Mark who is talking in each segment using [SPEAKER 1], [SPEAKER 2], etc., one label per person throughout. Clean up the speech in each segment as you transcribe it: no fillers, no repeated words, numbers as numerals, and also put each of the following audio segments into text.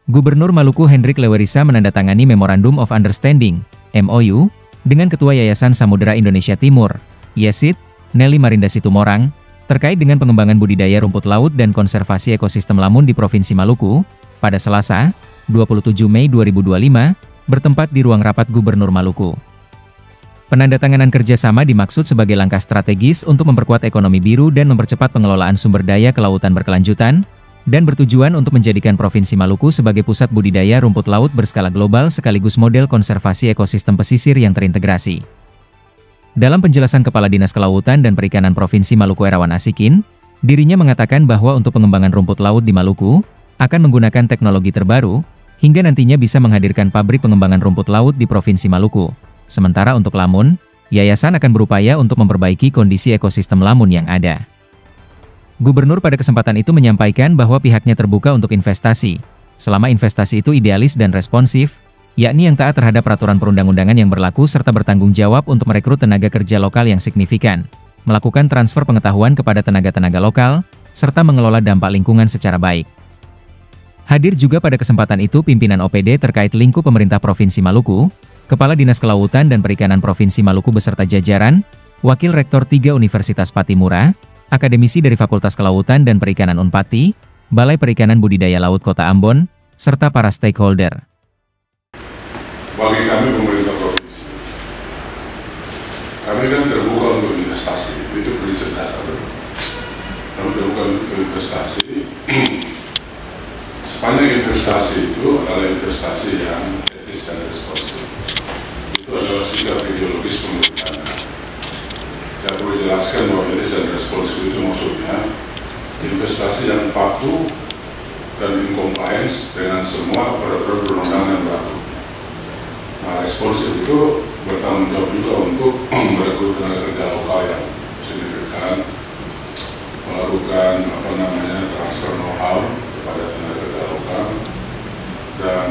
[SPEAKER 1] Gubernur Maluku Hendrik Lewerisa menandatangani Memorandum of Understanding (MOU) dengan Ketua Yayasan Samudera Indonesia Timur, YESIT, Nelly Marinda Situmorang, terkait dengan pengembangan budidaya rumput laut dan konservasi ekosistem lamun di Provinsi Maluku, pada Selasa, 27 Mei 2025, bertempat di ruang rapat Gubernur Maluku. Penandatanganan kerjasama dimaksud sebagai langkah strategis untuk memperkuat ekonomi biru dan mempercepat pengelolaan sumber daya kelautan berkelanjutan, dan bertujuan untuk menjadikan Provinsi Maluku sebagai pusat budidaya rumput laut berskala global sekaligus model konservasi ekosistem pesisir yang terintegrasi. Dalam penjelasan Kepala Dinas Kelautan dan Perikanan Provinsi Maluku Erawan Asikin, dirinya mengatakan bahwa untuk pengembangan rumput laut di Maluku, akan menggunakan teknologi terbaru, hingga nantinya bisa menghadirkan pabrik pengembangan rumput laut di Provinsi Maluku. Sementara untuk lamun, yayasan akan berupaya untuk memperbaiki kondisi ekosistem lamun yang ada. Gubernur pada kesempatan itu menyampaikan bahwa pihaknya terbuka untuk investasi, selama investasi itu idealis dan responsif, yakni yang taat terhadap peraturan perundang-undangan yang berlaku serta bertanggung jawab untuk merekrut tenaga kerja lokal yang signifikan, melakukan transfer pengetahuan kepada tenaga-tenaga lokal, serta mengelola dampak lingkungan secara baik. Hadir juga pada kesempatan itu pimpinan OPD terkait lingkup pemerintah Provinsi Maluku, Kepala Dinas Kelautan dan Perikanan Provinsi Maluku beserta jajaran, Wakil Rektor 3 Universitas Patimura, akademisi dari Fakultas Kelautan dan Perikanan Unpati, Balai Perikanan Budidaya Laut Kota Ambon, serta para stakeholder.
[SPEAKER 2] Bagi kami pemerintah provinsi, kami kan terbuka untuk investasi, itu prinsip dasar. Kami terbuka untuk investasi, sepanjang investasi itu adalah investasi yang etis dan responsif. Itu adalah sikap ideologis pemerintahan. Saya perlu jelaskan bahwa etis dan responsif itu maksudnya investasi yang patuh dan in compliance dengan semua peraturan perundang-undangan yang berlaku. Nah, responsif itu bertanggung jawab juga untuk merekrut tenaga kerja lokal yang signifikan, melakukan transfer know-how kepada tenaga kerja lokal, dan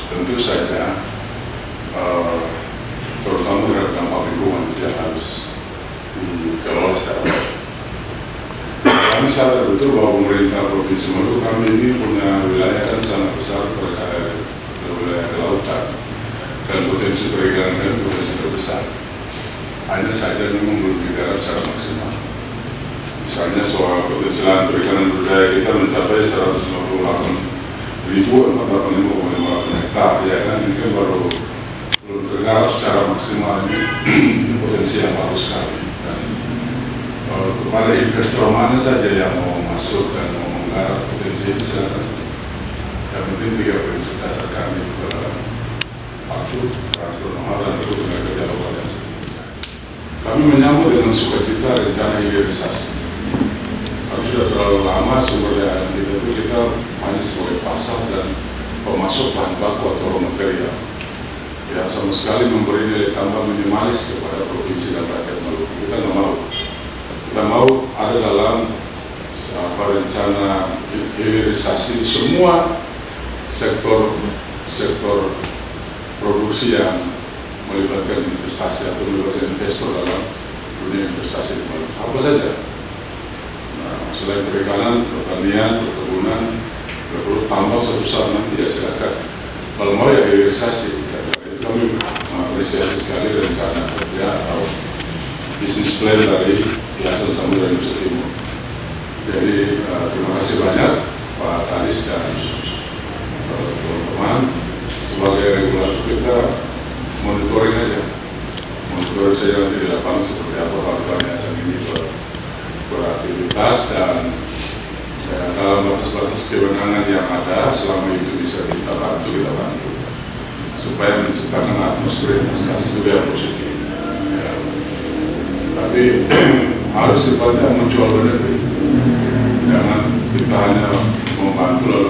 [SPEAKER 2] tentu saja terutama terhadap dampak lingkungan yang harus dikelola secara baik. Kami sadar betul bahwa pemerintah Provinsi Maluku kami ini punya wilayah kan sangat besar terkait wilayah kelautan dan potensi perikanan kami potensi terbesar. Hanya saja memang belum digarap secara maksimal. Misalnya soal potensi lahan perikanan budidaya kita mencapai 158.485,58 hektar, ya kan, ini kan baru belum tergarap secara maksimal. Ini potensi yang bagus sekali. Dan kepada investor mana saja yang mau masuk dan mau menggarap potensi ini, silakan. Yang penting 3 prinsip dasar kami adalah patuh, transfer know-how, dan tenaga kerja lokal yang signifikan. Kami menyambut dengan sukacita rencana hilirisasi. Kami sudah terlalu lama sumber daya alam kita hanya sebagai pasar dan pemasok bahan baku atau raw material. Ya, sama sekali memberi nilai tambah minimalis kepada provinsi dan rakyat Maluku. Kita nggak mau. Kita mau ada dalam rencana hilirisasi semua sektor produksi yang melibatkan investasi atau melibatkan investor dalam dunia investasi di Maluku. Apa saja? Nah, selain perikanan, pertanian, perkebunan, perlu tambah suatu saat nanti, ya silakan. Kalau mau ya hilirisasi. Kami mengapresiasi sekali rencana kerja atau bisnis plan dari Yayasan Samudera Indonesia Timur. Jadi terima kasih banyak Pak Kadis dan teman-teman. Sebagai regulator kita monitoring aja, monitoring saja nanti di lapangan seperti apa kawan-kawan yayasan ini beraktivitas, dan dalam batas-batas kewenangan yang ada selama itu bisa kita bantu supaya menciptakan atmosfer investasi juga yang positif. Ya. Tapi harus sifatnya mutual benefit. Jangan kita hanya membantu lalu